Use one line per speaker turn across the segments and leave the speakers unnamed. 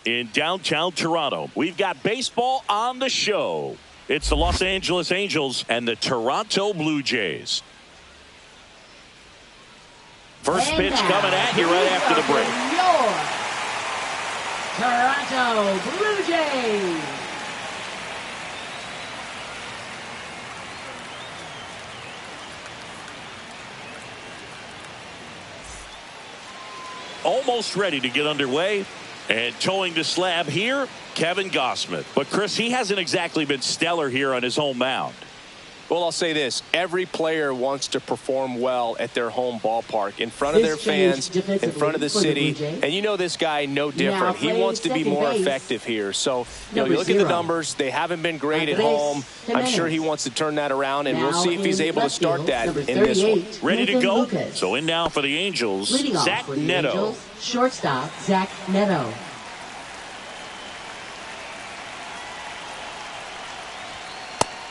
In downtown Toronto, we've got baseball on the show. It's the Los Angeles Angels and the Toronto Blue Jays. First pitch coming at you right after the break.
Toronto Blue Jays.
Almost ready to get underway. And towing the slab here, Kevin Gausman. But, Chris, he hasn't exactly been stellar here on his home mound.
Well, I'll say this. Every player wants to perform well at their home ballpark, in front of their fans, in front of the city. And you know this guy no different. He wants to be more effective here. So, you look at the numbers. They haven't been great at home. I'm sure he wants to turn that around, and we'll see if he's able to start that in this one.
Ready to go? So in now for the Angels, Zach Neto.
Shortstop, Zach Neto.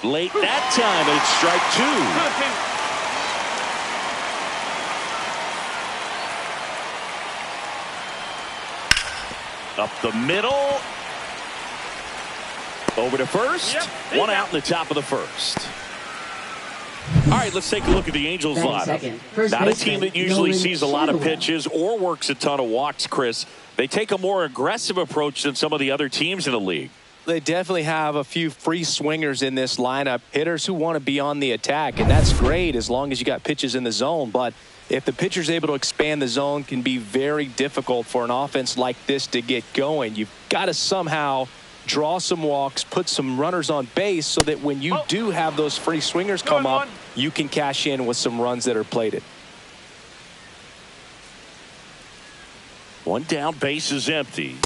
Late that time, and it's strike two. Up the middle. Over to first. One out in the top of the first. All right, let's take a look at the Angels lineup. Not a team that usually sees a lot of pitches or works a ton of walks, Chris. They take a more aggressive approach than some of the other teams in the league.
They definitely have a few free swingers in this lineup, hitters who want to be on the attack, and that's great as long as you got pitches in the zone. But if the pitcher's able to expand the zone, it can be very difficult for an offense like this to get going. You've got to somehow draw some walks, put some runners on base so that when you do have those free swingers come up, you can cash in with some runs that are plated.
One down, base is empty.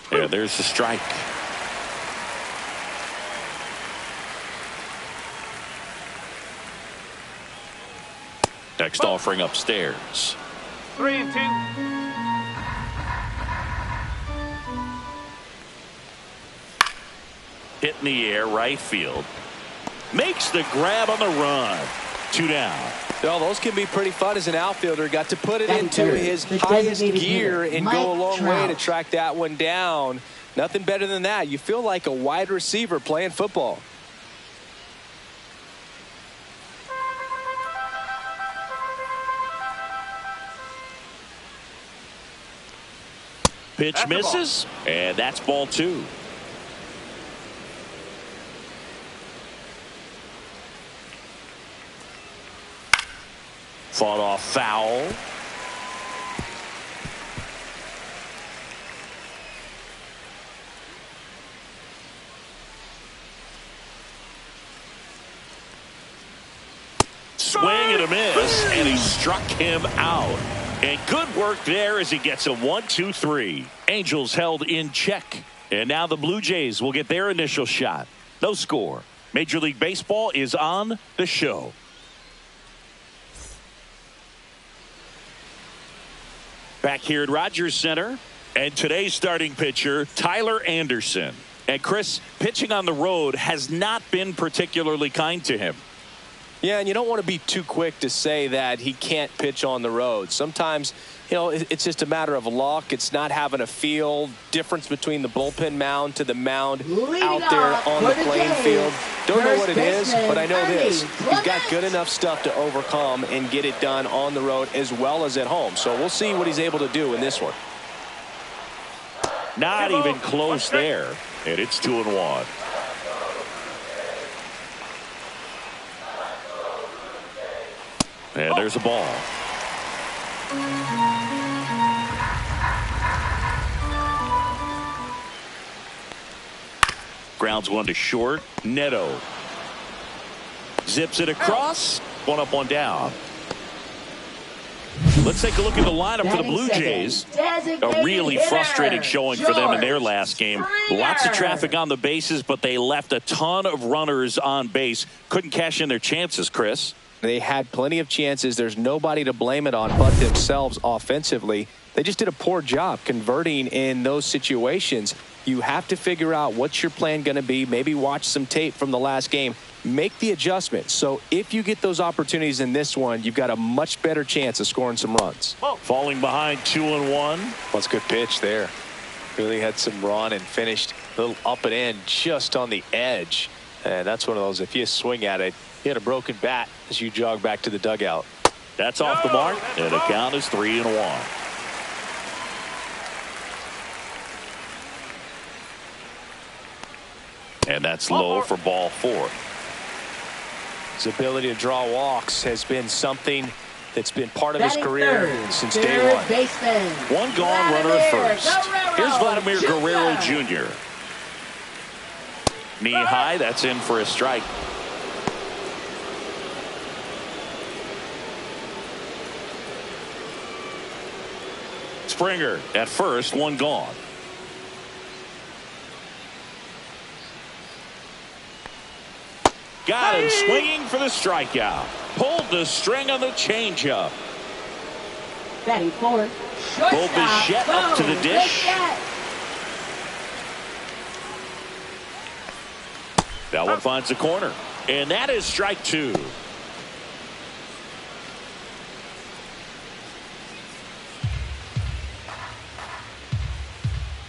There's the strike. Next offering upstairs.
3-2.
Hit in the air, right field. Makes the grab on the run. 2 down.
Well, those can be pretty fun as an outfielder. Got to put it into his highest gear and go a long way to track that one down. Nothing better than that. You feel like a wide receiver playing football.
Pitch misses, and that's ball 2. Fought off foul. Swing and a miss, and he struck him out. And good work there as he gets a 1-2-3. Angels held in check. And now the Blue Jays will get their initial shot. No score. Major League Baseball is on the show. Back here at Rogers Center. And today's starting pitcher, Tyler Anderson. And Chris, pitching on the road has not been particularly kind to him.
Yeah, and you don't want to be too quick to say that he can't pitch on the road. Sometimes, it's just a matter of luck. It's not having a feel. Difference between the bullpen mound to the mound out there on the playing field. Don't know what it is, but I know this. He's got good enough stuff to overcome and get it done on the road as well as at home. So we'll see what he's able to do in this one.
Not even close there. And it's 2-1. And there's a ball. Grounds one to short. Neto zips it across. One up, one down. Let's take a look at the lineup for the Blue Jays. A really frustrating showing for them in their last game. Lots of traffic on the bases, but they left a ton of runners on base. Couldn't cash in their chances, Chris.
They had plenty of chances. There's nobody to blame it on but themselves offensively. They just did a poor job converting in those situations. You have to figure out what's your plan going to be. Maybe watch some tape from the last game. Make the adjustments. So if you get those opportunities in this one, you've got a much better chance of scoring some runs.
Falling behind 2-1.
That's a good pitch there. Really had some run and finished a little up and in just on the edge. And that's one of those, if you swing at it, you had a broken bat as you jog back to the dugout.
That's off the mark, and the count is 3-1. And that's low for ball 4.
His ability to draw walks has been something that's been part of his
Batting
career
third,
since
third
day one.
baseman.
One gone, runner at first.
Guerrero
Here's Vladimir
Jr.
Guerrero Jr. Knee high, that's in for a strike. Springer at first, one gone. Got him swinging for the strikeout. Pulled the string on the changeup.
Batting fourth.
Bo Bichette up to the dish. That one finds the corner. And that is strike 2.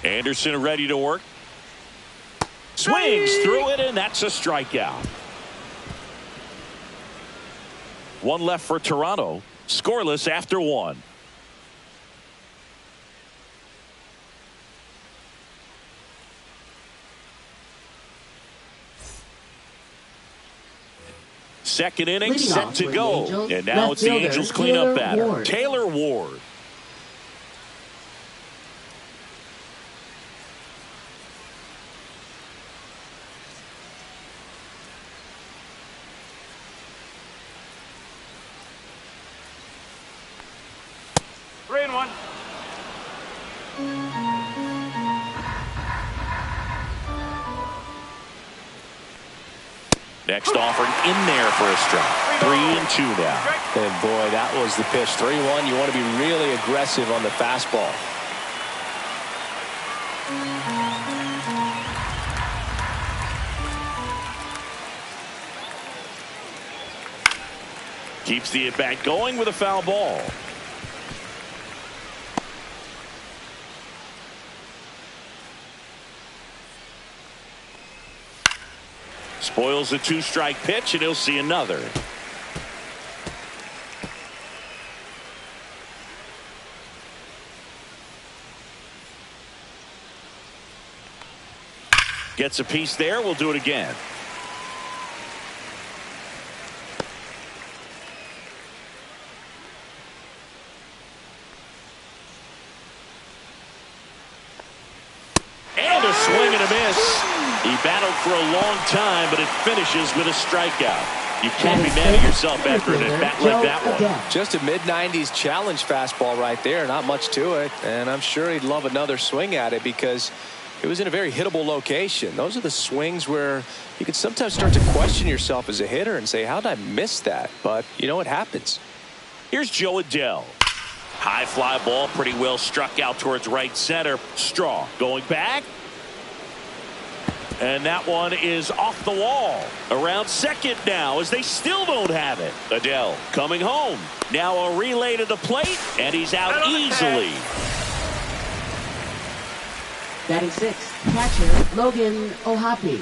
Anderson ready to work. Swings through it, and that's a strikeout. One left for Toronto. Scoreless after 1. Second inning set to go. And now it's the Angels cleanup batter, Taylor Ward. Next offering in there for a strike. 3-2 now.
And boy, that was the pitch. 3-1. You want to be really aggressive on the fastball.
Keeps the at-bat going with a foul ball. Spoils a 2-strike pitch, and he'll see another. Gets a piece there. We'll do it again. And a swing and a miss. He battled for a long time, but it finishes with a strikeout. You can't be mad at yourself after an at-bat like that one.
Just a mid-90s challenge fastball right there. Not much to it. And I'm sure he'd love another swing at it because it was in a very hittable location. Those are the swings where you can sometimes start to question yourself as a hitter and say, how did I miss that? But, you know, it happens.
Here's Joe Adell. High fly ball, pretty well struck out towards right center. Straw going back. And that one is off the wall. Around second now as they still don't have it. Adell coming home. Now a relay to the plate, and he's out easily.
Batting sixth, catcher Logan O'Hoppe.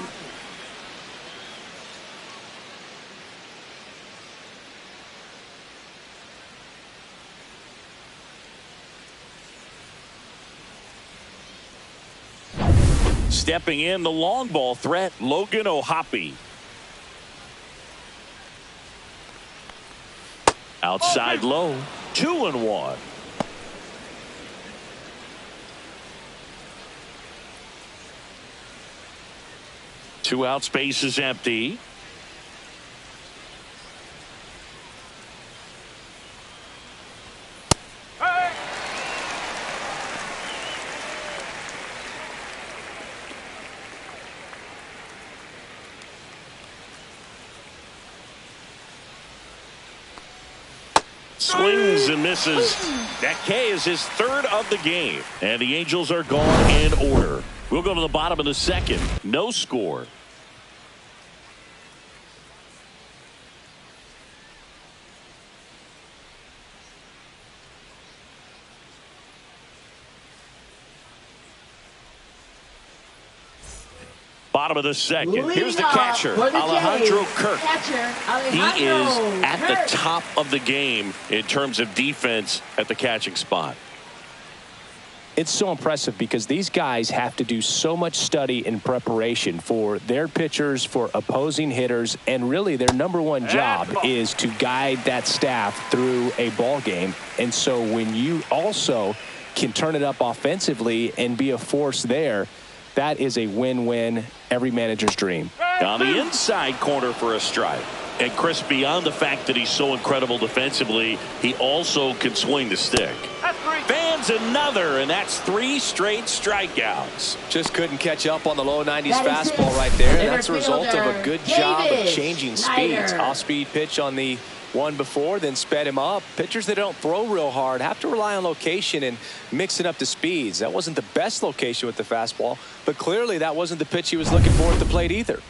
Stepping in, the long ball threat, Logan O'Hoppe. Outside low, 2-1. Two out, space is empty. Swings and misses. That K is his third of the game. And the Angels are gone in order. We'll go to the bottom of the second. No score. Bottom of the second. Here's the
Leading off
catcher,
for the
Alejandro
Jays.
Kirk.
Catcher,
He
Alejandro
is at
Kirk.
the top of the game in terms of defense at the catching spot.
It's so impressive because these guys have to do so much study and preparation for their pitchers, for opposing hitters, and really their number one job is to guide that staff through a ball game. And so when you also can turn it up offensively and be a force there, that is a win-win, every manager's dream.
On the inside corner for a strike. And Chris, beyond the fact that he's so incredible defensively, he also can swing the stick. Fans another, and that's 3 straight strikeouts.
Just couldn't catch up on the low 90s
That is
fastball
it.
right there. And
Center
that's a result of a
fielder,
good job of
Davis
changing
Schneider.
speeds. Off-speed pitch on the one before, then sped him up. Pitchers that don't throw real hard have to rely on location and mixing up the speeds. That wasn't the best location with the fastball, but clearly that wasn't the pitch he was looking for at the plate either.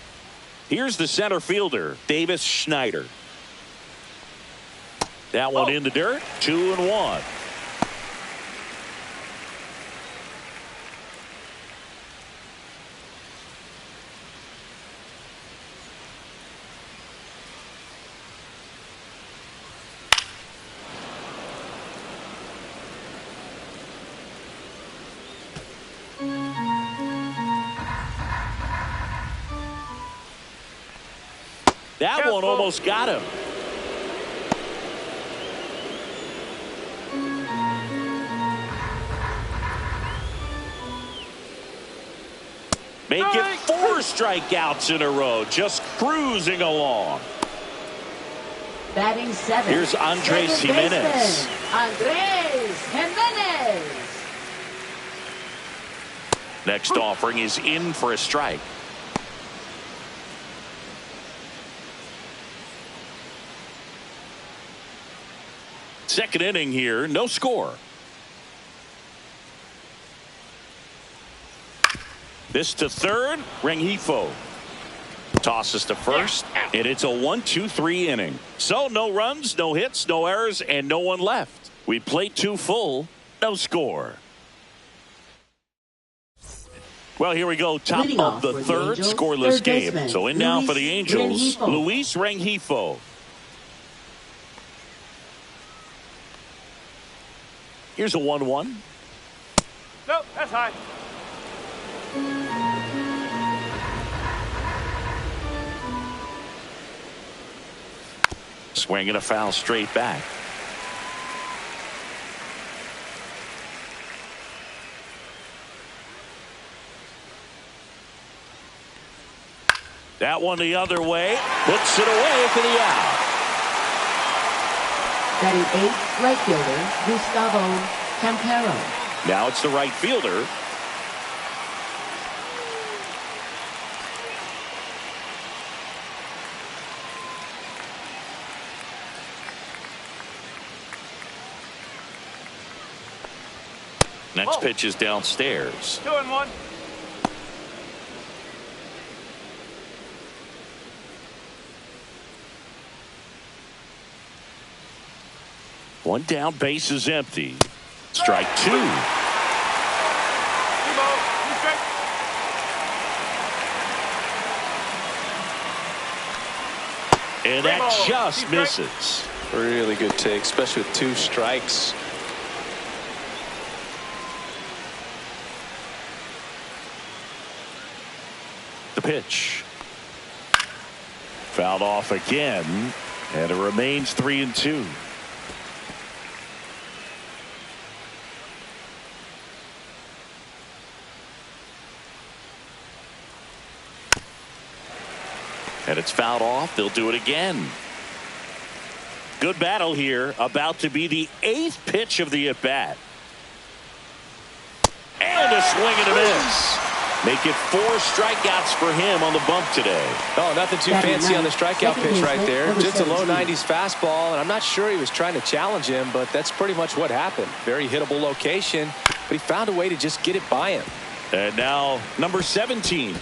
Here's the center fielder, Davis Schneider. That one in the dirt, 2-1. That one almost got him. Make it 4 strikeouts in a row, just cruising along.
Batting 7.
Here's Andres
Second
Jimenez.
baseman, Andres Jimenez.
Next offering is in for a strike. Second inning here, no score. This to third, Rengifo. Tosses to first, and it's a 1-2-3 inning. So no runs, no hits, no errors, and no one left. We played 2 full, no score. Well, here we go, top
Leading
of
off
the
for the
third
Angels,
scoreless
third
game.
baseman,
So in now for the
Luis
Angels,
Rengifo.
Luis Rengifo. Here's a 1-1.
Nope, that's high.
Swinging a foul straight back. That one the other way. Puts it away for the out.
Batting 8th, right fielder, Gustavo Campero.
Now it's the right fielder. Next pitch is downstairs.
2-1.
One down, base is empty. Strike 2. And that just misses.
Really good take, especially with 2 strikes.
The pitch. Fouled off again, and it remains 3-2. And it's fouled off. They'll do it again. Good battle here. About to be the 8th pitch of the at-bat. And a swing and a miss. Make it 4 strikeouts for him on the bump today.
Oh, nothing too fancy on the strikeout pitch right there. Just a low 90s fastball, and I'm not sure he was trying to challenge him, but that's pretty much what happened. Very hittable location, but he found a way to just get it by him.
And now number 17.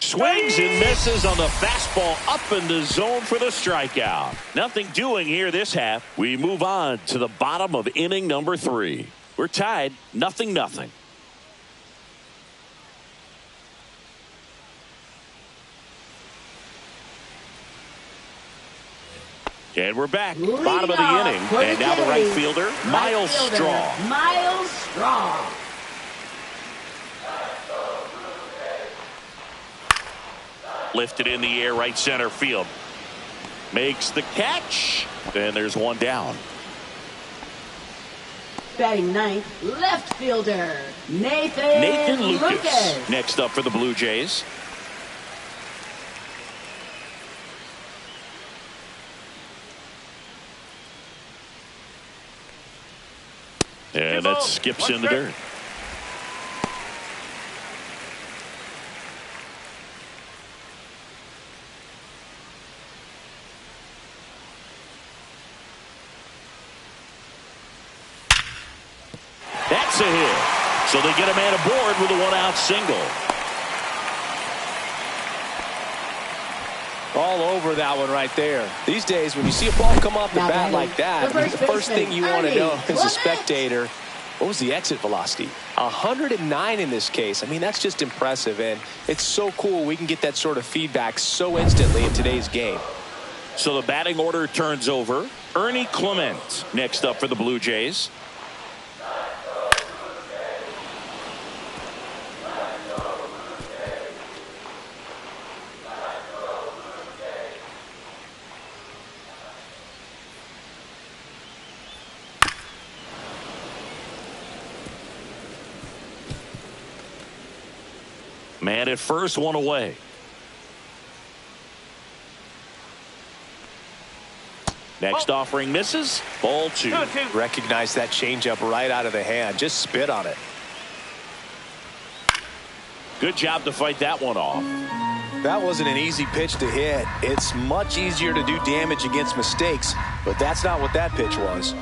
Swings and misses on the fastball up in the zone for the strikeout. Nothing doing here this half. We move on to the bottom of inning number 3. We're tied 0-0. And we're back. Bottom of the inning. And now the right fielder, Miles Straw.
Miles Straw.
Lifted in the air, right center field. Makes the catch. And there's one down.
Batting ninth, left fielder, Nathan Lucas.
Next up for the Blue Jays. And that skips in the dirt. That's a hit. So they get a man aboard with a 1-out single.
All over that one right there. These days, when you see a ball come off the bat like that, the first thing you want to know as a spectator, what was the exit velocity? 109 in this case. I mean, that's just impressive, and it's so cool we can get that sort of feedback so instantly in today's game.
So the batting order turns over. Ernie Clement next up for the Blue Jays. Man at first, one away. Next offering misses. Ball 2.
Recognize that changeup right out of the hand. Just spit on it.
Good job to fight that one off.
That wasn't an easy pitch to hit. It's much easier to do damage against mistakes, but that's not what that pitch was.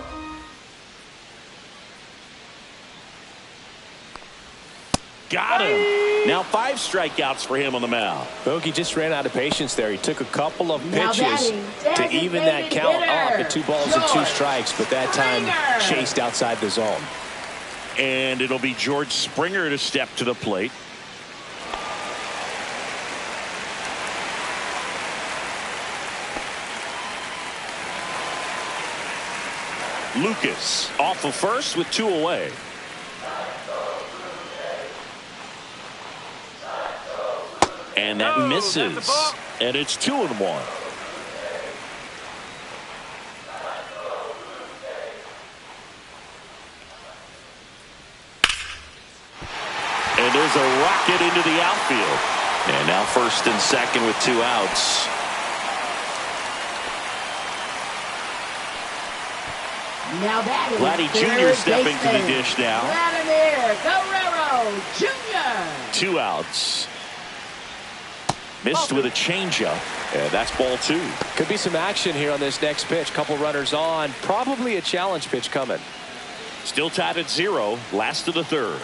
Got him. Now 5 strikeouts for him on the mound.
Bogey just ran out of patience there. He took a couple of pitches to even that count up at 2 balls and 2 strikes, but that time chased outside the zone.
And it'll be George Springer to step to the plate. Lucas off of first with 2 away. And that misses. And it's 2-1. And there's a rocket into the outfield. And now first and second with 2 outs.
Now that is
Vladdy Jr. stepping to the dish now.
Vladimir Guerrero Jr.
2 outs. Missed with a changeup, and that's ball 2.
Could be some action here on this next pitch. Couple runners on. Probably a challenge pitch coming.
Still tied at 0. Last of the 3rd.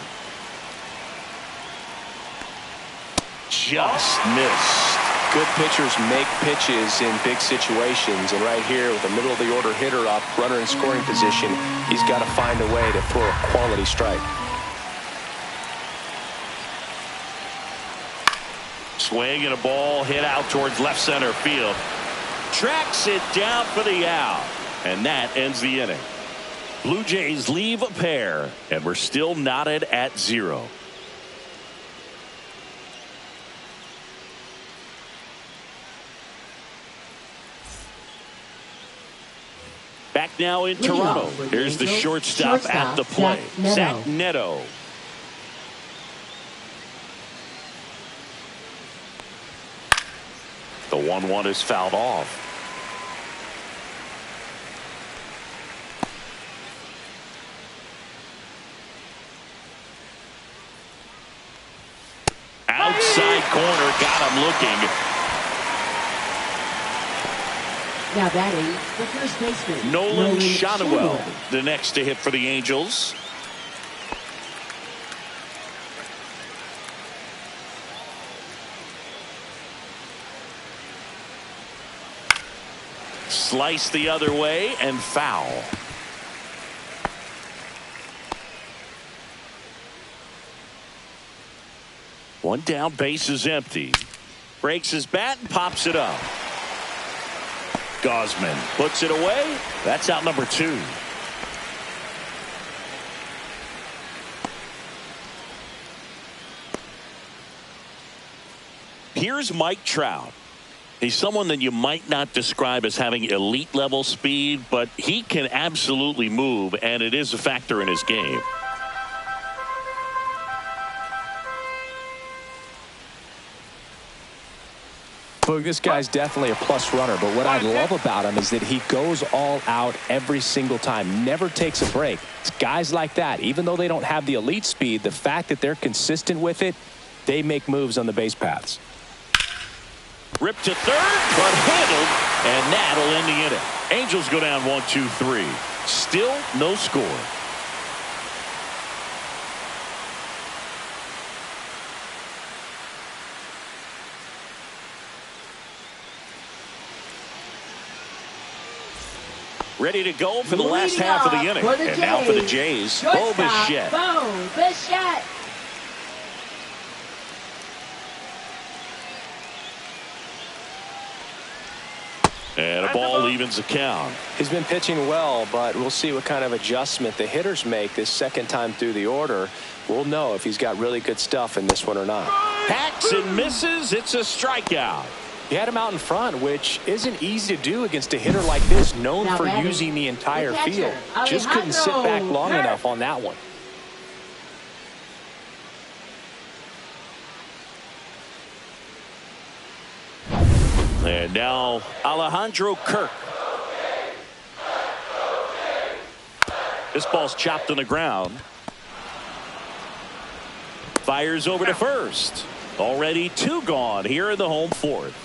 Just missed.
Good pitchers make pitches in big situations, and right here with the middle of the order hitter up, runner in scoring position, he's got to find a way to throw a quality strike.
Swing and a ball hit out towards left center field. Tracks it down for the out. And that ends the inning. Blue Jays leave a pair, and we're still knotted at 0. Back now in Toronto. Here's the shortstop at the plate, Zach Neto. The 1-1 is fouled off. Outside corner, got him looking.
Now batting, the first baseman,
Nolan Schanuel, the next to hit for the Angels. Slice the other way and foul. One down, base is empty. Breaks his bat and pops it up. Gausman puts it away. That's out number 2. Here's Mike Trout. He's someone that you might not describe as having elite level speed, but he can absolutely move, and it is a factor in his game.
Look, this guy's definitely a plus runner, but what I love about him is that he goes all out every single time, never takes a break. It's guys like that, even though they don't have the elite speed, the fact that they're consistent with it, they make moves on the base paths.
Ripped to third, but handled, and that'll end the inning. Angels go down 1-2-3. Still no score. Ready to go for the last half of the inning. And now for the Jays, Bo Bichette.
Bo Bichette.
And a ball evens the count.
He's been pitching well, but we'll see what kind of adjustment the hitters make this second time through the order. We'll know if he's got really good stuff in this one or not.
Hacks and misses. It's a strikeout.
He had him out in front, which isn't easy to do against a hitter like this, known for using the entire field. Just couldn't sit back long enough on that one.
And now Alejandro Kirk. This ball's chopped on the ground. Fires over to first. Already 2 gone here in the home fourth.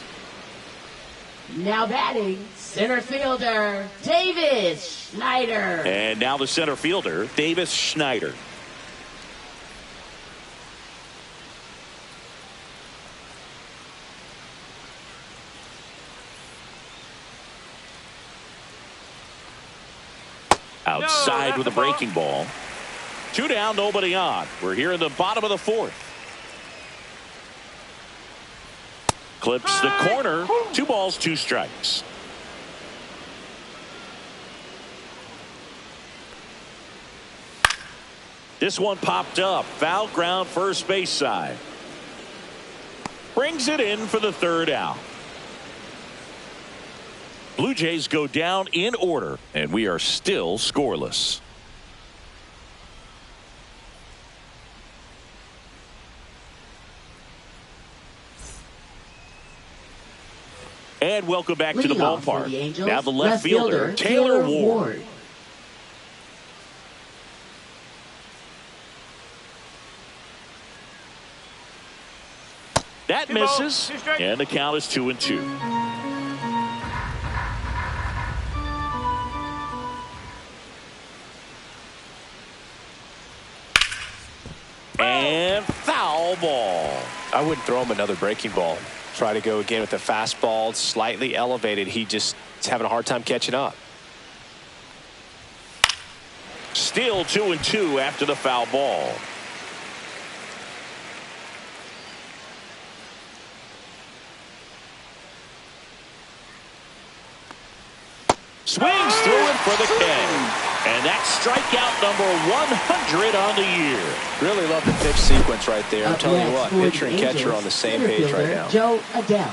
Now batting, center fielder, Davis Schneider.
And now the center fielder, Davis Schneider. Outside with a breaking ball. 2 down, nobody on. We're here in the bottom of the fourth. Clips the corner. 2 balls, 2 strikes. This one popped up. Foul ground, first base side. Brings it in for the 3rd out. Blue Jays go down in order, and we are still scoreless. And welcome back to the ballpark. Now the left fielder, Taylor Ward. That misses, and the count is 2-2. And foul ball.
I wouldn't throw him another breaking ball. Try to go again with the fastball, slightly elevated. He just is having a hard time catching up.
Still 2-2 after the foul ball. Swings through it for the K. And that's strikeout number 100 on the year.
Really love the pitch sequence right there. I'm telling you what, pitcher and catcher are on the same page right now.
Jo Adell.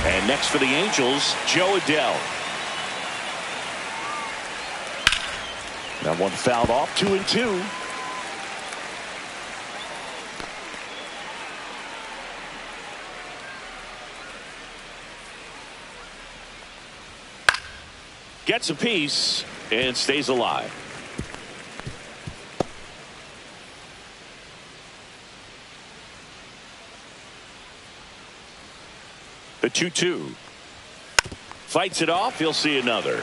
And next for the Angels, Jo Adell. That one fouled off, 2-2. Gets a piece and stays alive. The 2-2. Fights it off. He'll see another.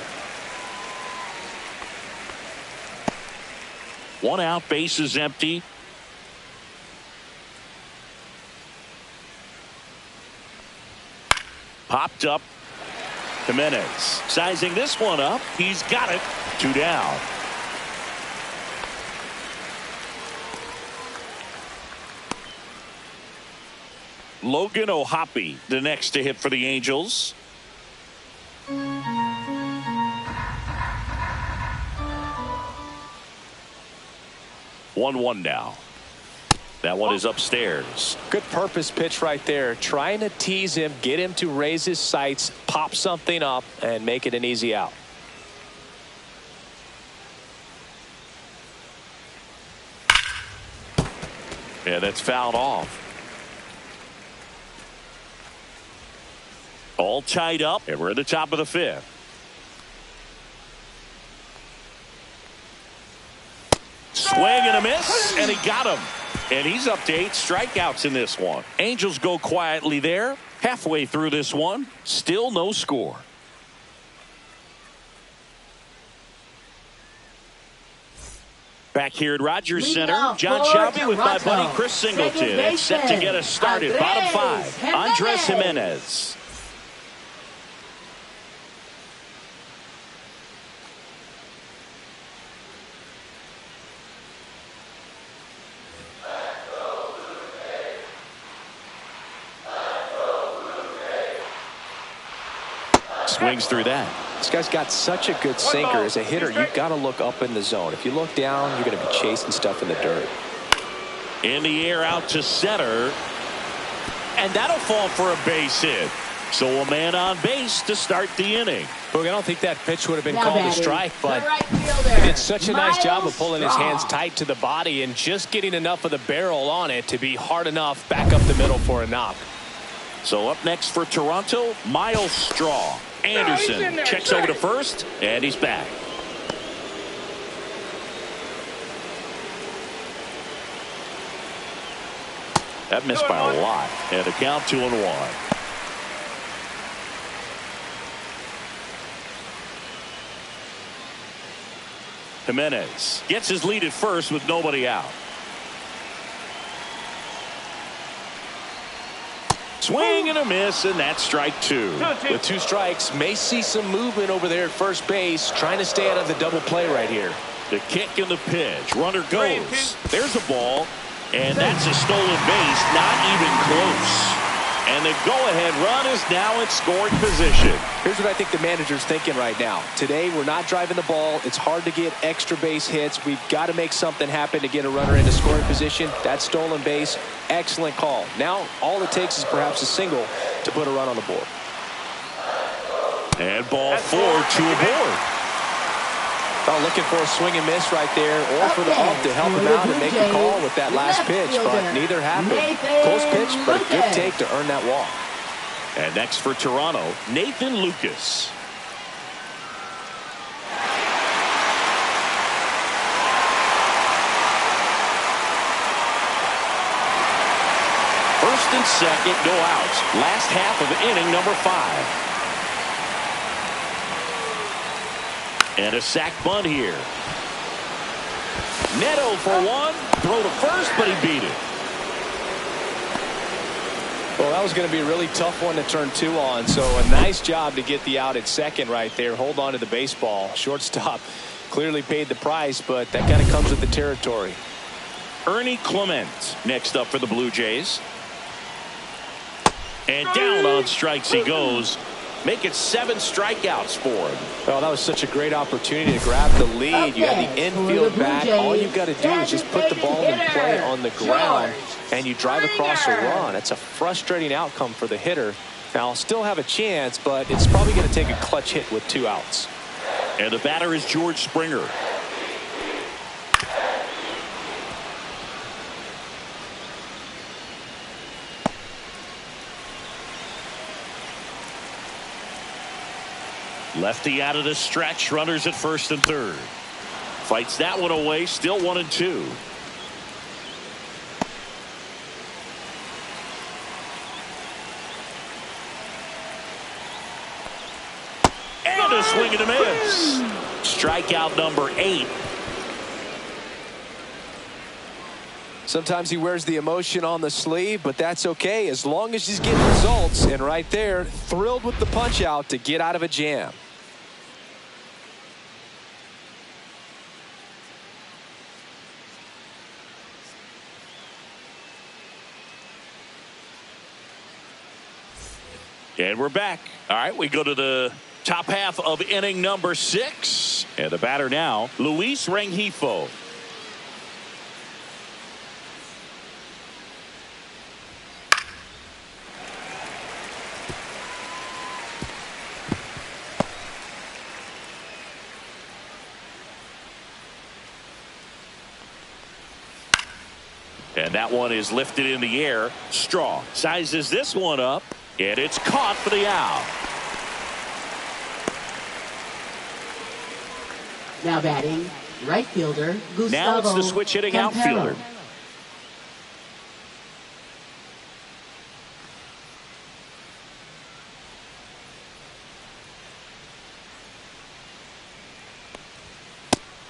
1 out, base is empty. Popped up. Jimenez sizing this one up. He's got it. 2 down. Logan O'Hoppe, the next to hit for the Angels. 1-1 now. That one is upstairs.
Good purpose pitch right there. Trying to tease him, get him to raise his sights, pop something up, and make it an easy out.
Yeah, that's fouled off. All tied up, and we're at the top of the 5th. Swing and a miss, and he got him. And he's up to 8 strikeouts in this one. Angels go quietly there. Halfway through this one, still no score. Back here at Rogers Center, John Shelby with my buddy Chris Singleton. Set to get us started. Bottom 5, Andres Jimenez. Swings through that.
This guy's got such a good sinker. As a hitter, you've got to look up in the zone. If you look down, you're going to be chasing stuff in the dirt.
In the air out to center. And that'll fall for a base hit. So a man on base to start the inning.
Look, I don't think that pitch would have been called a strike, but he did such a nice job of pulling his hands tight to the body and just getting enough of the barrel on it to be hard enough back up the middle for a knock.
So up next for Toronto, Miles Straw. Anderson checks over to first, and he's back. That missed by a lot. And the count 2-1. Jimenez gets his lead at first with nobody out. Swing and a miss, and that's strike 2.
With 2 strikes, may see some movement over there at first base, trying to stay out of the double play right here.
The kick and the pitch. Runner goes. There's a ball, and that's a stolen base. Not even close. And the go-ahead run is now in scoring position.
Here's what I think the manager's thinking right now. Today, we're not driving the ball. It's hard to get extra base hits. We've got to make something happen to get a runner into scoring position. That stolen base, excellent call. Now, all it takes is perhaps a single to put a run on the board.
And ball 4 to a board.
Oh, looking for a swing and miss right there, or for the ump to help him out and make the call with that last pitch, but neither happened. Close pitch, but a good take to earn that walk.
And next for Toronto, Nathan Lucas. First and second, no outs. Last half of inning number 5. And a sac bunt here. Neto for 1. Throw to first, but he beat it.
Well, that was going to be a really tough one to turn 2 on. So a nice job to get the out at second right there. Hold on to the baseball. Shortstop clearly paid the price, but that kind of comes with the territory.
Ernie Clement next up for the Blue Jays. And down on strikes he goes. Make it 7 strikeouts for him.
Well, that was such a great opportunity to grab the lead. You have the infield back. All you've got to do is just put the ball in play on the ground, and you drive across a run. That's a frustrating outcome for the hitter. Now, still have a chance, but it's probably going to take a clutch hit with 2 outs.
And the batter is George Springer. Lefty out of the stretch. Runners at first and third. Fights that one away. Still 1-2. And a swing and a miss. Strikeout number 8.
Sometimes he wears the emotion on the sleeve, but that's okay as long as he's getting results. And right there, thrilled with the punch out to get out of a jam.
And we're back. All right, we go to the top half of inning number 6. And the batter now, Luis Rengifo. And that one is lifted in the air. Straw sizes this one up. And it's caught for the out.
Now batting, right fielder, Gustavo
Now it's the switch hitting
Campero.
outfielder.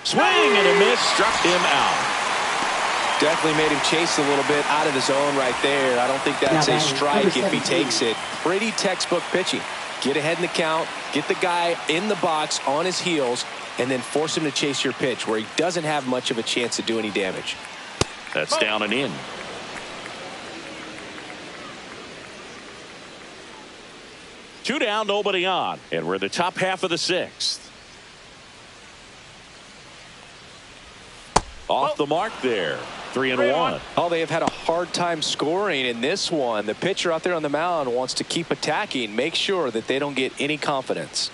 Swing and a miss, struck him out.
Definitely made him chase a little bit out of the zone right there. I don't think that's a strike if he takes it. Pretty textbook pitching. Get ahead in the count, get the guy in the box on his heels, and then force him to chase your pitch where he doesn't have much of a chance to do any damage.
That's down and in. Two down, nobody on. And we're the top half of the 6th. Off the mark there. 3-1.
Oh, they have had a hard time scoring in this one. The pitcher out there on the mound wants to keep attacking, make sure that they don't get any confidence.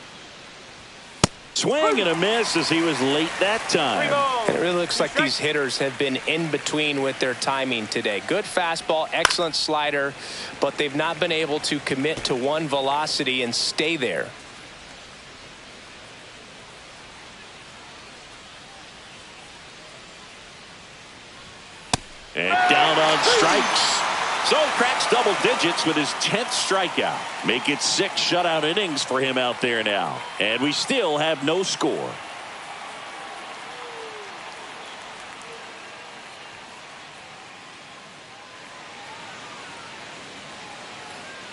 Swing and a miss as he was late that time.
And it really looks like these hitters have been in between with their timing today. Good fastball, excellent slider, but they've not been able to commit to one velocity and stay there.
And down on strikes. So cracks double digits with his 10th strikeout. Make it 6 shutout innings for him out there now. And we still have no score.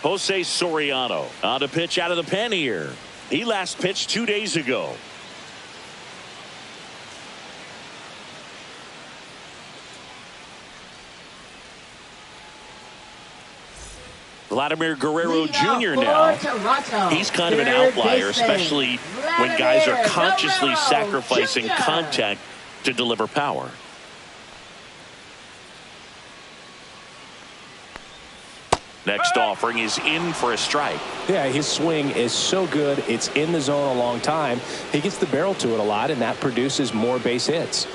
Jose Soriano on the pitch out of the pen here. He last pitched 2 days ago. Vladimir Guerrero Jr. now. He's kind of an outlier, especially when guys are consciously sacrificing contact to deliver power. Next offering is in for a strike.
Yeah, his swing is so good. It's in the zone a long time. He gets the barrel to it a lot, and that produces more base hits.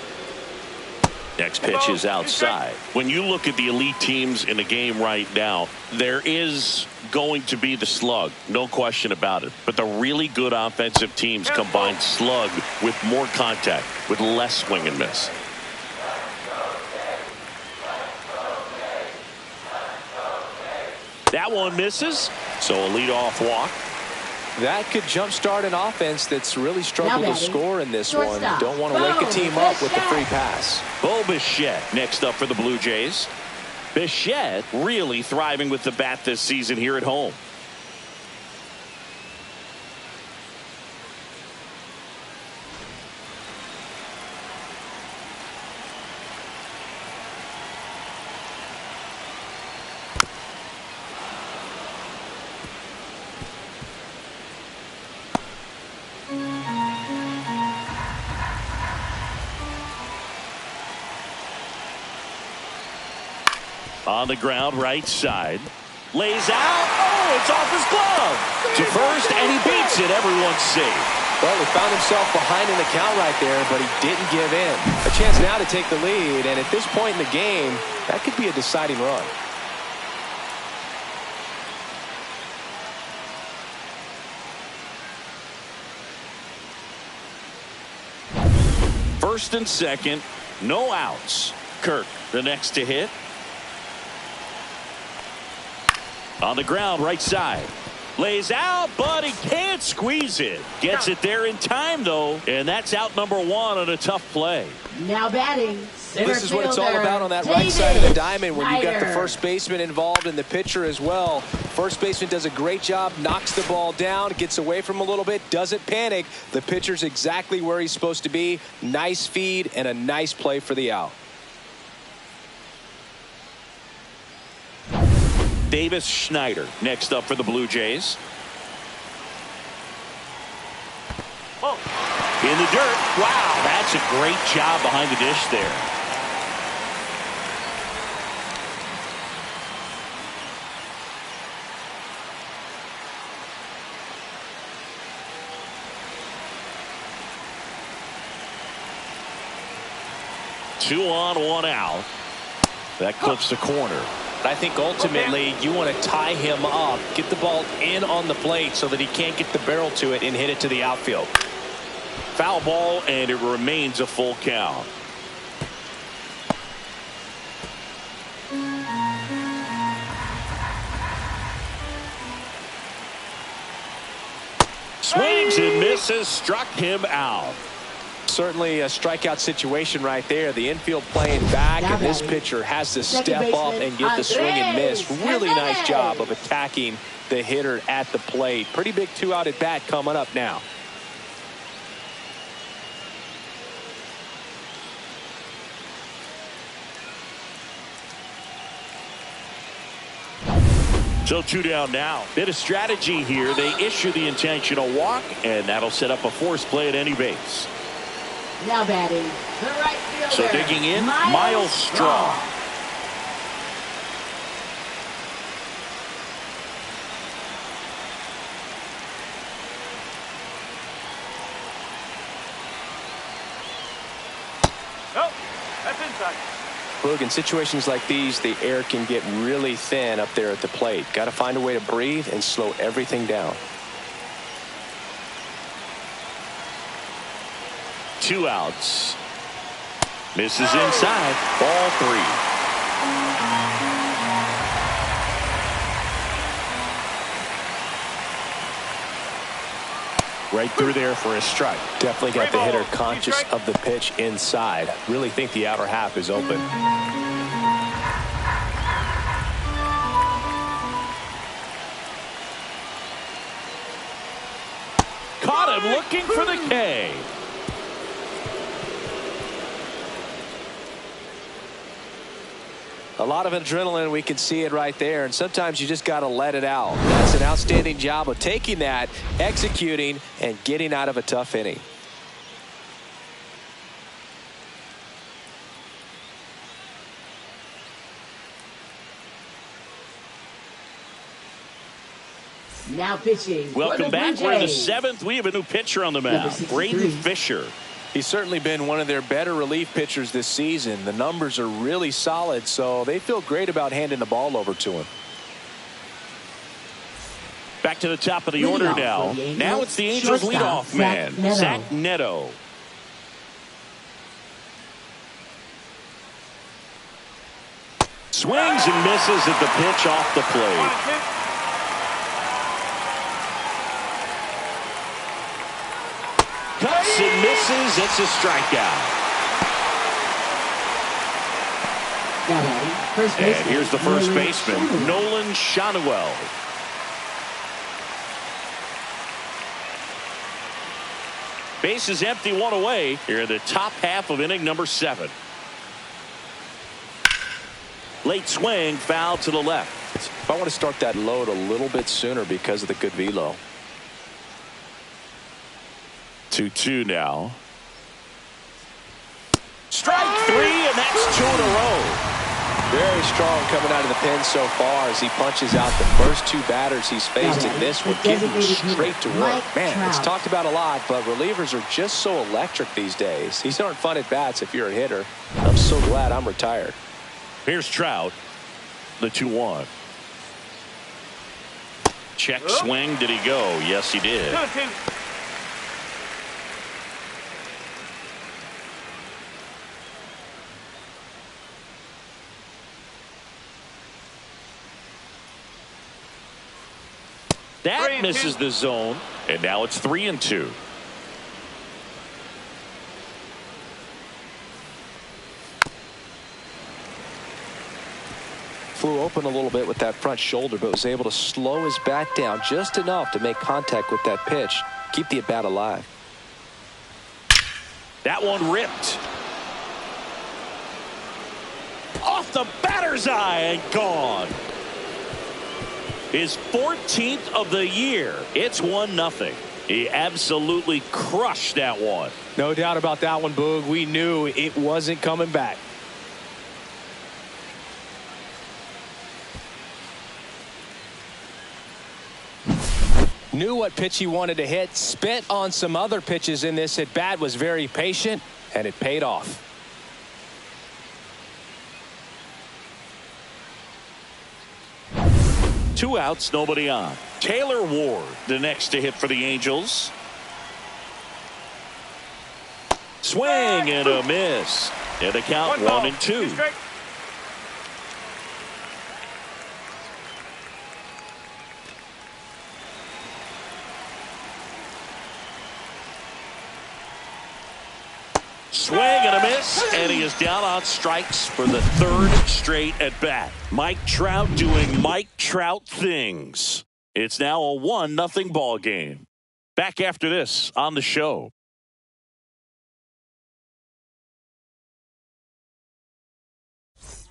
Next pitch is outside. When you look at the elite teams in the game right now, there is going to be the slug, no question about it. But the really good offensive teams combine slug with more contact, with less swing and miss. That one misses, so a leadoff walk.
That could jumpstart an offense that's really struggled to score in this one. Don't want to wake a team up with the free pass.
Bo Bichette next up for the Blue Jays. Bichette really thriving with the bat this season here at home. On the ground, right side. Lays out. Oh, it's off his glove. To first, and he beats it. Everyone's safe.
Well, he found himself behind in the count right there, but he didn't give in. A chance now to take the lead, and at this point in the game, that could be a deciding run.
First and second, no outs. Kirk, the next to hit. On the ground, right side. Lays out, but he can't squeeze it. Gets it there in time, though, and that's out number 1 on a tough play.
Now batting,
This is what it's all about on that right side of the diamond when you've got the first baseman involved and the pitcher as well. First baseman does a great job, knocks the ball down, gets away from him a little bit, doesn't panic. The pitcher's exactly where he's supposed to be. Nice feed and a nice play for the out.
Davis Schneider next up for the Blue Jays.
Oh.
In the dirt. Wow, that's a great job behind the dish there. Two on, one out. That clips the corner.
I think ultimately you want to tie him up, get the ball in on the plate so that he can't get the barrel to it and hit it to the outfield.
Foul ball, and it remains a full count. Swings and misses, struck him out.
Certainly a strikeout situation right there. The infield playing back, and this pitcher has to step up and get the swing and miss. Really nice job of attacking the hitter at the plate. Pretty big two-out at bat coming up now.
So two down now. Bit of strategy here. They issue the intentional walk, and that'll set up a force play at any base.
Now batting, the right fielder.
So digging in, Miles Straw.
Oh, that's inside.
Boog, in situations like these, the air can get really thin up there at the plate. Got to find a way to breathe and slow everything down.
Two outs. Misses inside. Ball three. Right through there for a strike.
Definitely got the hitter conscious of the pitch inside. Really think the outer half is open.
Caught him looking for the K.
A lot of adrenaline, we can see it right there, and sometimes you just got to let it out. That's an outstanding job of taking that, executing, and getting out of a tough inning.
Now pitching.
Welcome back. We're in the seventh. We have a new pitcher on the mound, Braden Fisher.
He's certainly been one of their better relief pitchers this season. The numbers are really solid, so they feel great about handing the ball over to him.
Back to the top of the order now. Now it's the Angels leadoff man, Zach Neto. Swings and misses at the pitch off the plate. Cuts and misses. It's a strikeout. And here's the first baseman, Nolan Schanuel. Base is empty, one away here in the top half of inning number 7. Late swing, foul to the left.
I want to start that load a little bit sooner because of the good velo.
2-2 now. Strike 3, and that's 2 in a row.
Very strong coming out of the pen so far as he punches out the first 2 batters he's faced in this one, getting straight to work. Man, it's talked about a lot, but relievers are just so electric these days. These aren't fun at bats if you're a hitter. I'm so glad I'm retired.
Here's Trout, the 2-1. Check swing. Did he go? Yes, he did.
2-2.
That misses the zone, and now it's 3-2.
flew open a little bit with that front shoulder, but was able to slow his bat down just enough to make contact with that pitch, keep the at-bat alive.
That one ripped. Off the batter's eye and gone. His 14th of the year. It's 1-0. He absolutely crushed that one.
No doubt about that one, Boog. We knew it wasn't coming back. Knew what pitch he wanted to hit, spit on some other pitches in this at bat, was very patient, and it paid off.
Two outs, nobody on. Taylor Ward, the next to hit for the Angels. Swing and a miss. And the count 1-2. Swing and a miss, and he is down on strikes for the third straight at bat. Mike Trout doing Mike Trout things. It's now a 1-0 ball game. Back after this on the show.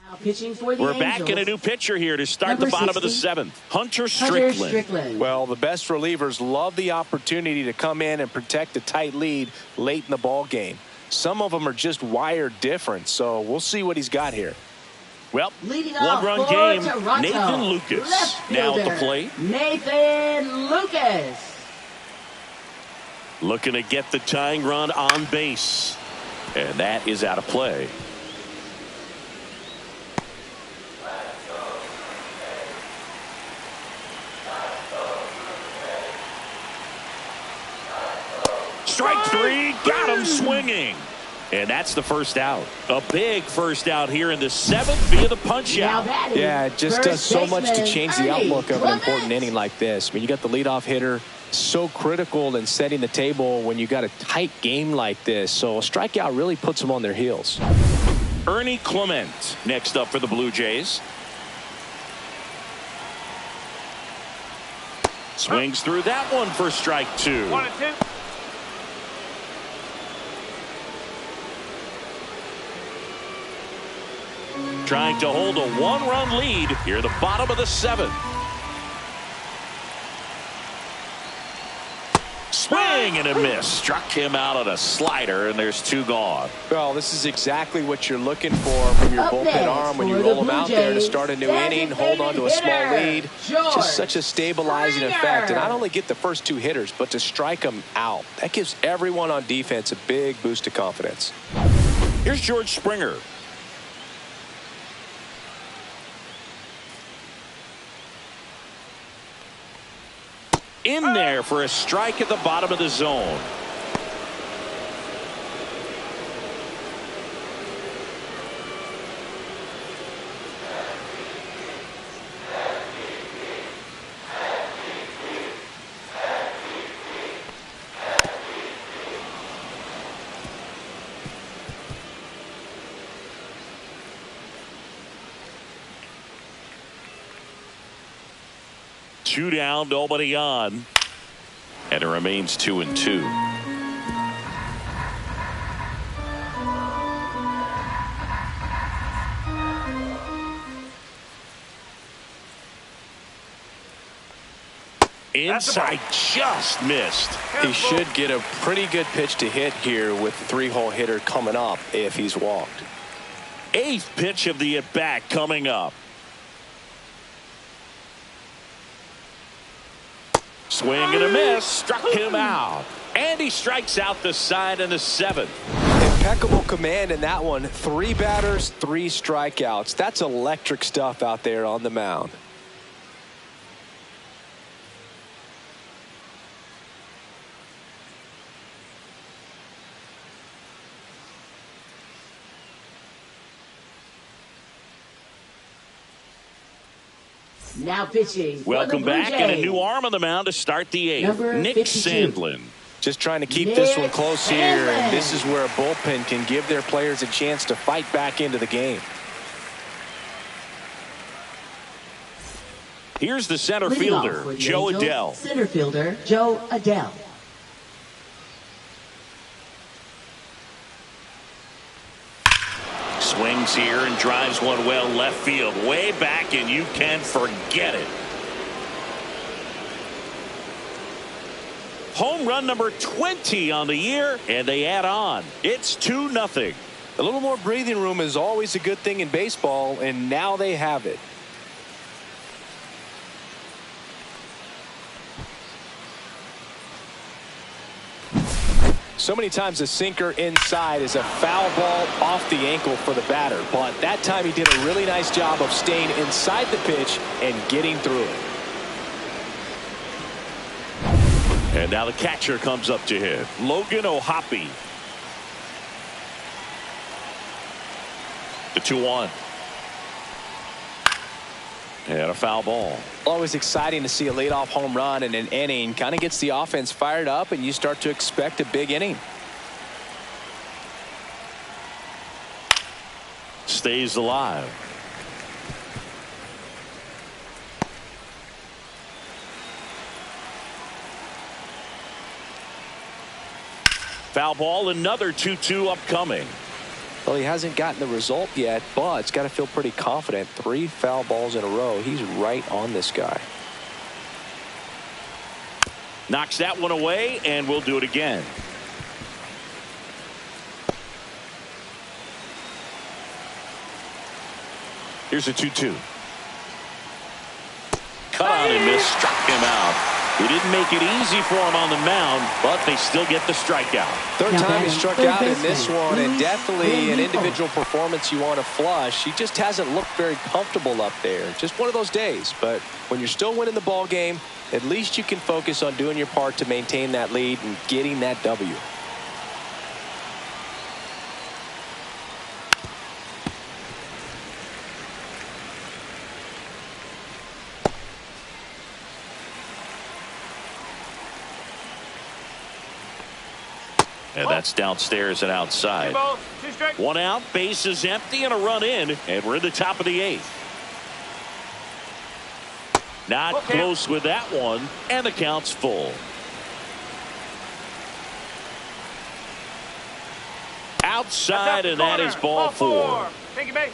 Now pitching for the
We're
Angels.
back in a new pitcher here to start
Number
the bottom
60,
of the seventh. Hunter Strickland.
Well, the best relievers love the opportunity to come in and protect a tight lead late in the ball game. Some of them are just wired different, so we'll see what he's got here.
Well,
Leading off
one-run
for
game.
Toronto,
Nathan Lucas
left
now at the
fielder,
plate.
Nathan Lucas.
Looking to get the tying run on base. And that is out of play. Strike three, got him swinging. And that's the first out. A big first out here in the seventh via the punch out.
Yeah, it just does so much to change the outlook of an important inning like this. I mean, you got the leadoff hitter, so critical in setting the table when you got a tight game like this. So a strikeout really puts them on their heels.
Ernie Clement next up for the Blue Jays. Swings through that one for strike two.
1-2.
Trying to hold a one-run lead here at the bottom of the seventh. Swing and a miss. Struck him out on a slider, and there's two gone.
Well, this is exactly what you're looking for from your bullpen arm when you roll them out there to start a new inning, hold on to a small lead. Just such a stabilizing effect. And not only get the first two hitters, but to strike them out. That gives everyone on defense a big boost of confidence.
Here's George Springer. In there for a strike at the bottom of the zone. Two down, nobody on. And it remains 2-2. Inside, just missed.
He should get a pretty good pitch to hit here with the three-hole hitter coming up if he's walked.
Eighth pitch of the at-bat coming up. Swing and a miss, struck him out. And he strikes out the side in the seventh.
Impeccable command in that one. 3 batters, 3 strikeouts. That's electric stuff out there on the mound.
Now pitching.
Welcome back, and a new arm on the mound to start the eighth.
Number
Nick
52.
Sandlin.
Just trying to keep this one close here, and this is where a bullpen can give their players a chance to fight back into the game.
Here's the center
Leading off
fielder,
for the
Joe
Angels,
Adell.
Center fielder, Joe Adell.
Swings here and drives one well left field, way back, and you can forget it. Home run number 20 on the year, and they add on. It's 2-0.
A little more breathing room is always a good thing in baseball, and now they have it. So many times a sinker inside is a foul ball off the ankle for the batter, but that time he did a really nice job of staying inside the pitch and getting through it.
And now the catcher comes up to him, Logan O'Hoppe. The 2-1. And a foul ball.
Always exciting to see a leadoff home run in an inning. Kind of gets the offense fired up, and you start to expect a big inning.
Stays alive. Foul ball, another 2-2 upcoming.
Well, he hasn't gotten the result yet, but it's got to feel pretty confident. 3 foul balls in a row. He's right on this guy.
Knocks that one away, and we'll do it again. Here's a 2-2. Cut on and missed, struck him out. He didn't make it easy for him on the mound, but they still get the strikeout.
Third
Now
time he
batting,
struck
third
out in
baseman,
this one, and
Luis
definitely an
Rengifo.
individual performance you want to flush. He just hasn't looked very comfortable up there. Just one of those days. But when you're still winning the ball game, at least you can focus on doing your part to maintain that lead and getting that W.
And that's downstairs and outside.
2 balls, 2 strikes.
1 out, base is empty, and a run in, and we're in the top of the 8th. Not
Okay.
close with that one, and the count's full. Outside, and that is ball 4.
Thank you, mate.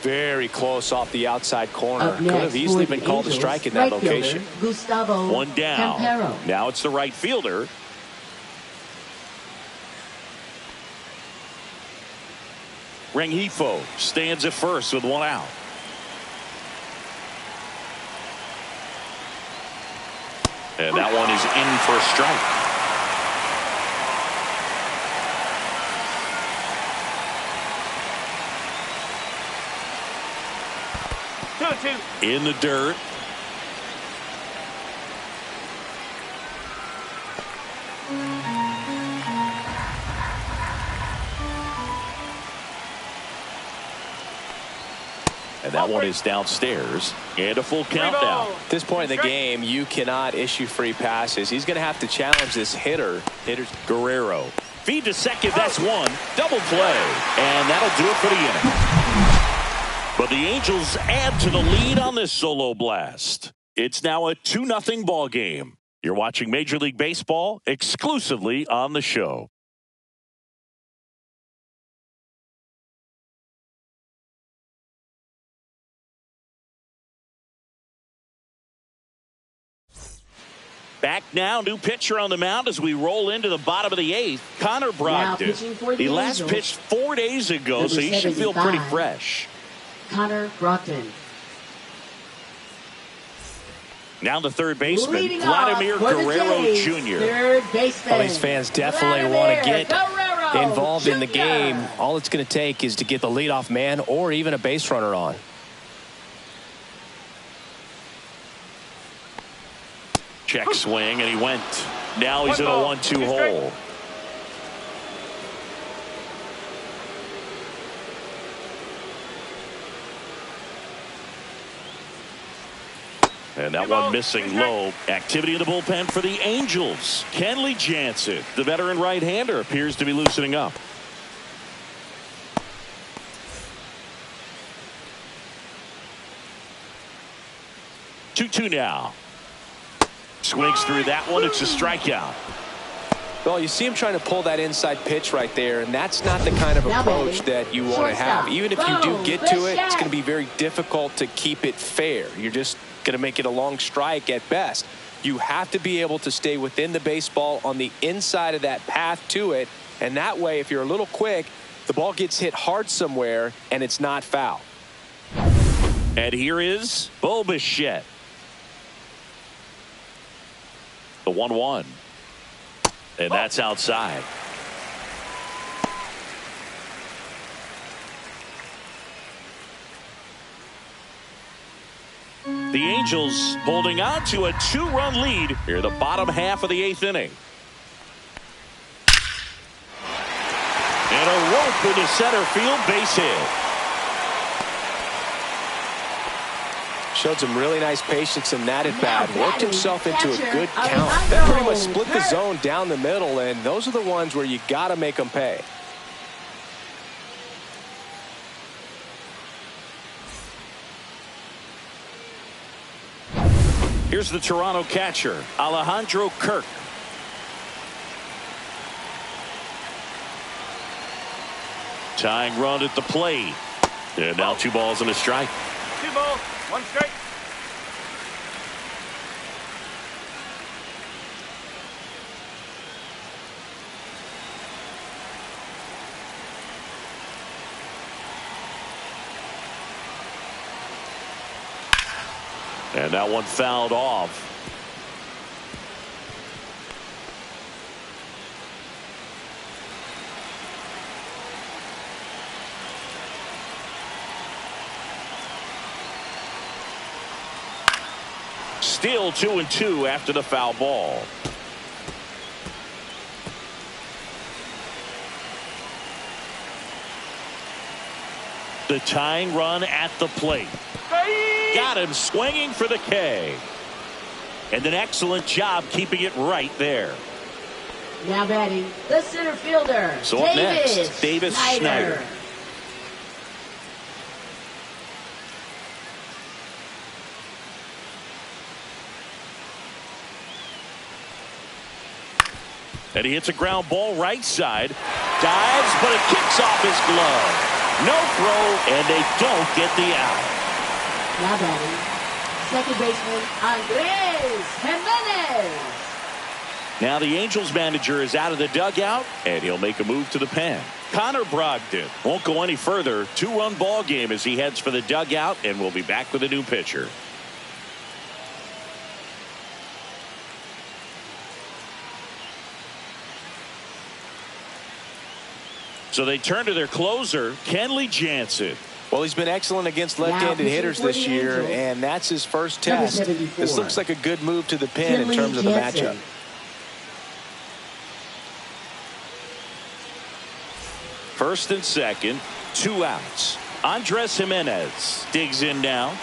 Very close off the outside corner.
Up
Could
next
have easily
for the
been called a
Angels,
strike in that
right fielder,
location.
Gustavo
1 down.
Campero.
Now it's the right fielder. Rengifo stands at first with 1 out. And that one is in for a strike. In the dirt. And that one is downstairs. And a full countdown.
At this point in the game, you cannot issue free passes. He's going to have to challenge this hitter.
Guerrero. Feed to second. That's 1. Double play. And that'll do it for the inning. But the Angels add to the lead on this solo blast. It's now a 2-0 ball game. You're watching Major League Baseball exclusively on the show. Back now, new pitcher on the mound as we roll into the bottom of the 8th. Connor
pitching for
Brogdon.
the
He last
Angels.
pitched 4 days ago,
Number
so he should feel pretty
75.
fresh.
Connor Brogdon.
Now the third baseman,
Leading off
Vladimir
for the
Guerrero
Jays,
Jr.
Third baseman.
Well, these fans definitely
Vladimir
want to get
Guerrero
involved in the
Jr.
game. All it's going to take is to get the leadoff man or even a base runner on.
Check swing, and he went. Now he's in a 1-2 hole. And that one missing low. Activity in the bullpen for the Angels. Kenley Jansen, the veteran right-hander, appears to be loosening up. 2-2 now. Swings through that one. It's a strikeout.
Well, you see him trying to pull that inside pitch right there, and that's not the kind of approach that you want to have. Even if you do get to it, it's going to be very difficult to keep it fair. You're just going to make it a long strike at best. You have to be able to stay within the baseball on the inside of that path to it, and that way, if you're a little quick, the ball gets hit hard somewhere, and it's not foul.
And here is Bo Bichette. The 1-1. And that's outside. The Angels holding on to a 2-run lead here in the bottom half of the 8th inning. And a rope into center field, base hit.
Showed some really nice patience in that at bat. Worked himself into a good count. That pretty much split the zone down the middle, and those are the ones where you got to make them pay.
Here's the Toronto catcher, Alejandro Kirk. Tying run at the plate. And now 2 balls and a strike.
2 balls, 1 strike.
And that one fouled off. Still 2-2 after the foul ball. The tying run at the plate. Got him swinging for the K. And an excellent job keeping it right there.
Now batting the center fielder.
So up next, Davis Schneider. And he hits a ground ball right side. Dives, but it kicks off his glove. No throw, and they don't get the out.
Now batting second baseman Andres Jimenez.
Now the Angels manager is out of the dugout, and he'll make a move to the pen. Connor Brogdon won't go any further. 2-run ball game as he heads for the dugout, and we'll be back with a new pitcher. So they turn to their closer, Kenley Jansen.
Well, he's been excellent against left-handed hitters this year, and that's his first test. This looks like a good move to the pen in terms of the matchup.
First and second, 2 outs. Andres Jimenez digs in now.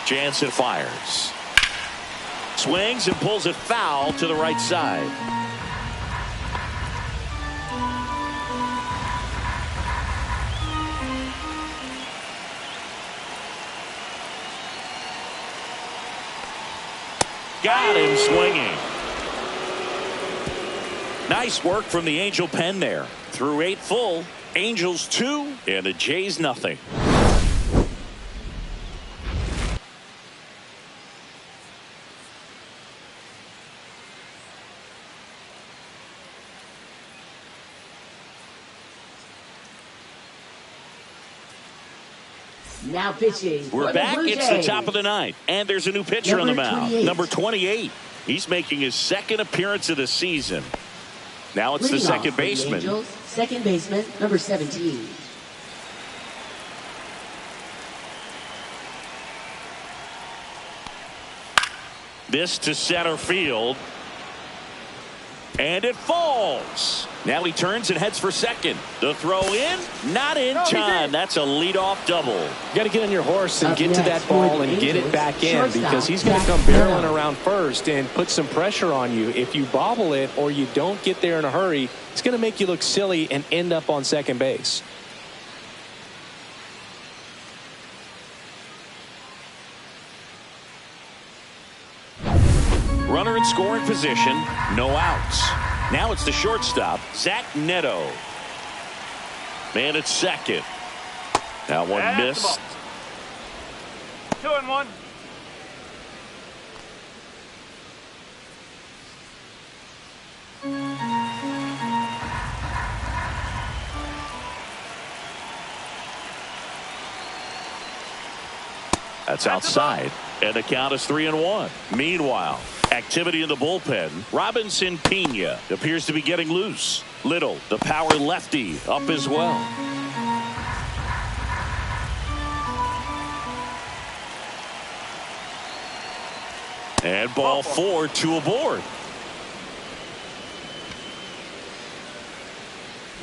Jansen fires. Swings and pulls it foul to the right side. Got him swinging. Nice work from the Angel pen there. Through 8 full, Angels 2 and the Jays nothing.
Now pitching.
We're back. It's the top of the 9th, and there's a new pitcher on the mound. Number 28. He's making his second appearance of the season. Now it's the second baseman.
Angels, second baseman, number 17.
This to center field. And it falls. Now he turns and heads for second. The throw in, not in time. That's a leadoff double.
You got to get on your horse and get to that ball and get it back in, because he's going to come barreling around first and put some pressure on you. If you bobble it or you don't get there in a hurry, it's going to make you look silly and end up on second base.
Runner in scoring position. No outs. Now it's the shortstop, Zach Neto. Man at second. That one
That's
missed.
2-1.
That's outside. And the count is 3-1. Meanwhile, activity in the bullpen. Robinson Pena appears to be getting loose. Little, the power lefty, up as well. And ball 4, 2 aboard.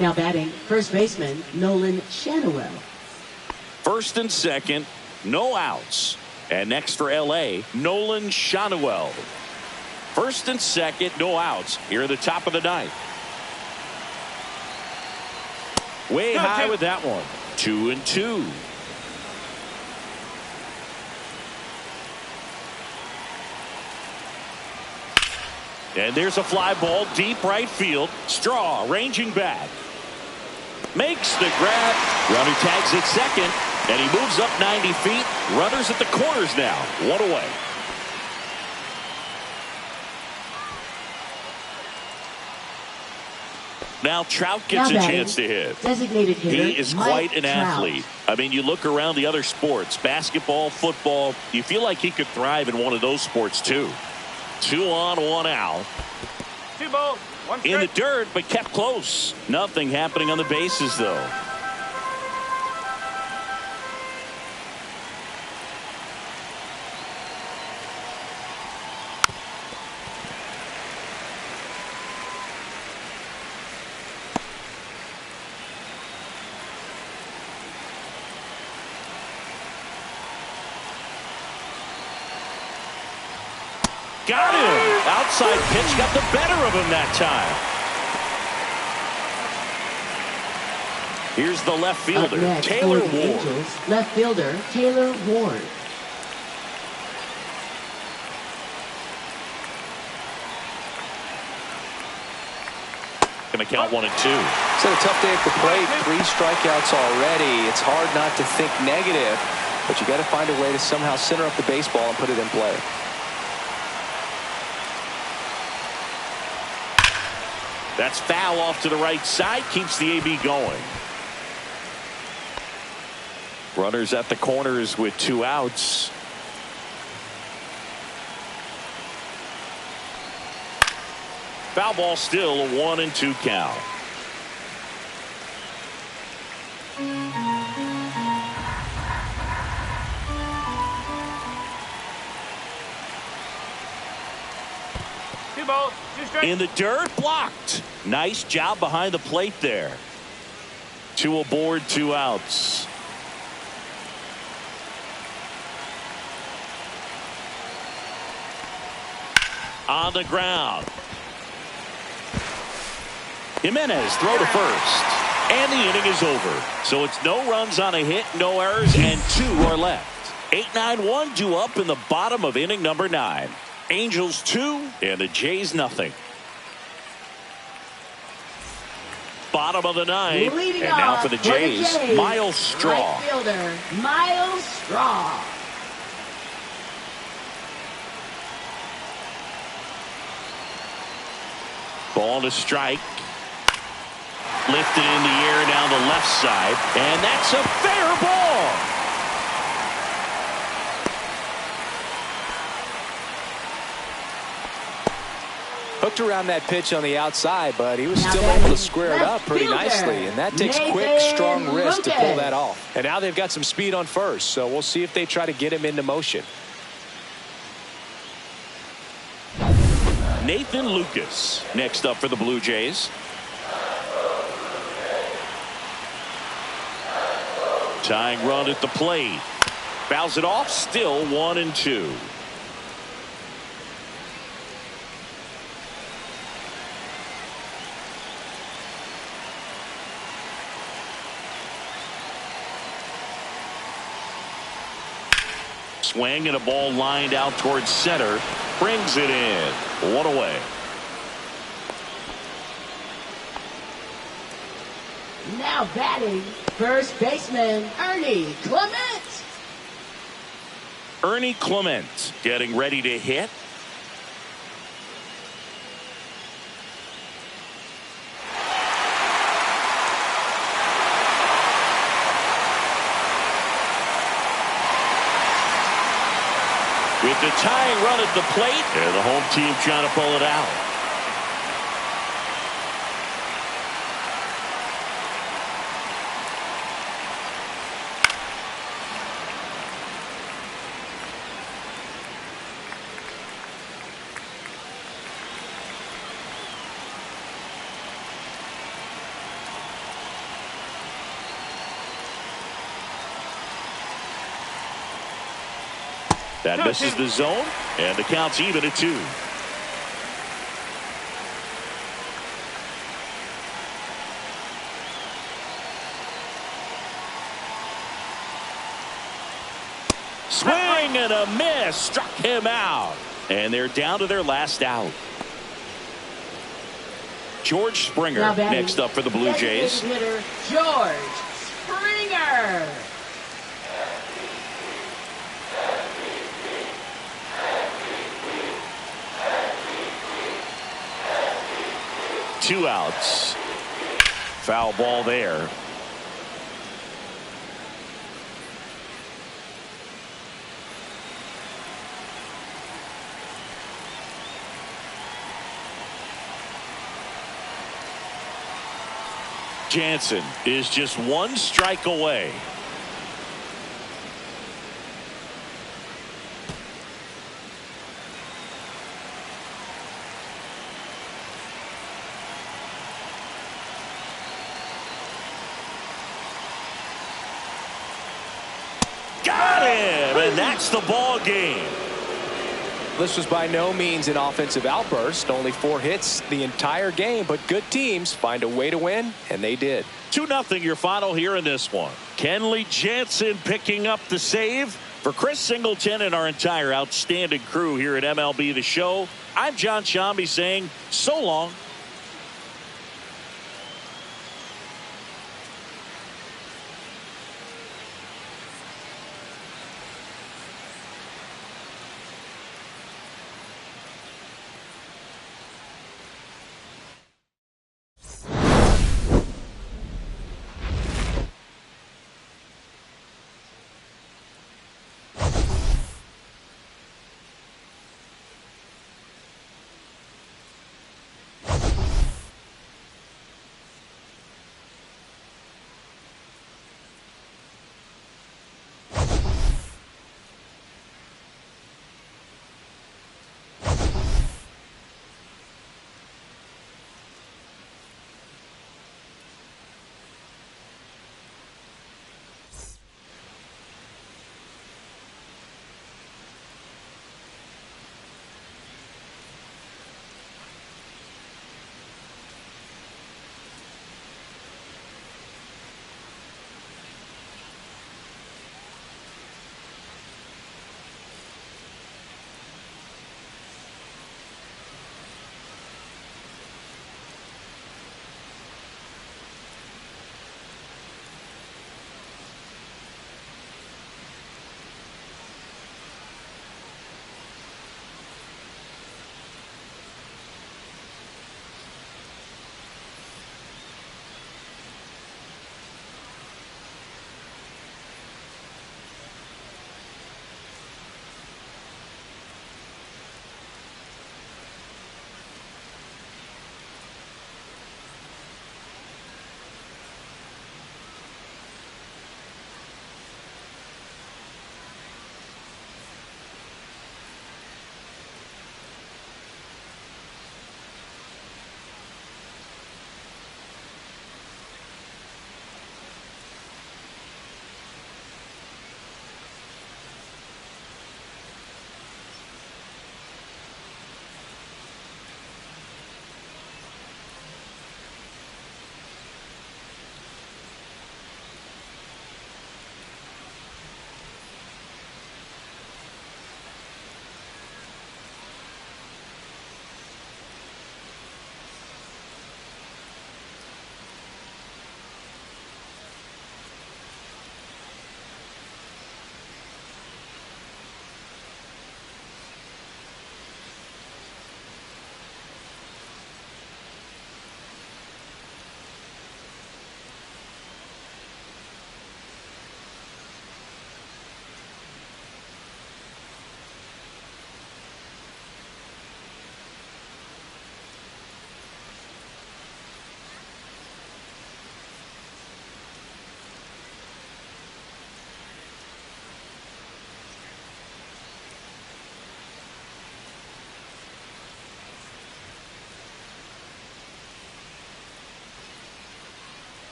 Now batting, first baseman Nolan Schanuel.
First and second, no outs. And next for L.A., Nolan Schanuel. First and second, no outs here at the top of the ninth. Way high with that one. 2-2. And there's a fly ball deep right field. Straw ranging back. Makes the grab. Runner tags at second. And he moves up 90 feet. Runners at the corners now. One away. Now Trout gets a chance to hit.
Designated hitter,
He is
Mike
quite an
Trout.
athlete. I mean, you look around the other sports, basketball, football, you feel like he could thrive in one of those sports too. 2 on, 1 out.
2 balls, 1 strike.
In the dirt, but kept close. Nothing happening on the bases, though. Got him. Outside pitch got the better of him that time. Here's the left fielder,
Up next
Taylor
for the
Ward.
Angels, left fielder Taylor Ward.
Gonna count 1 and 2.
It's had a tough day at the plate. 3 strikeouts already. It's hard not to think negative, but you got to find a way to somehow center up the baseball and put it in play.
That's foul off to the right side. Keeps the AB going. Runners at the corners with 2 outs. Foul ball still, a 1 and 2 count. In the dirt, blocked. Nice job behind the plate there. 2 aboard, 2 outs. On the ground. Jimenez throw to first. And the inning is over. So it's no runs on a hit, no errors, and 2 are left. 8-9-1 due up in the bottom of inning number 9. Angels 2 and the Jays nothing. Bottom of the 9th.
Leading
And now
off
for the Jays, Miles Straw.
Right fielder Miles Straw.
Ball to strike. Lifted in the air down the left side. And that's a fair ball.
Hooked around that pitch on the outside, but he was still able to square it up pretty nicely. And that takes quick, strong wrist to pull that off. And now they've got some speed on first, so we'll see if they try to get him into motion.
Nathan Lucas next up for the Blue Jays. Tying run at the plate. Fouls it off, still 1 and 2. swing and a ball lined out towards center. Brings it in. One away.
Now batting, first baseman Ernie Clement.
Ernie Clement getting ready to hit. With the tying run at the plate, and the home team trying to pull it out. That misses the zone, and the count's even at 2. Swing and a miss. Struck him out. And they're down to their last out. George Springer next up for the Blue Jays.
Hitter George Springer.
Two outs. Foul ball there. Jansen is just one strike away. And that's the ball game.
This was by no means an offensive outburst. Only 4 hits the entire game, but good teams find a way to win, and they did.
2-0 your final here in this one. Kenley Jansen picking up the save. For Chris Singleton and our entire outstanding crew here at MLB The Show, I'm John Shambi saying so long.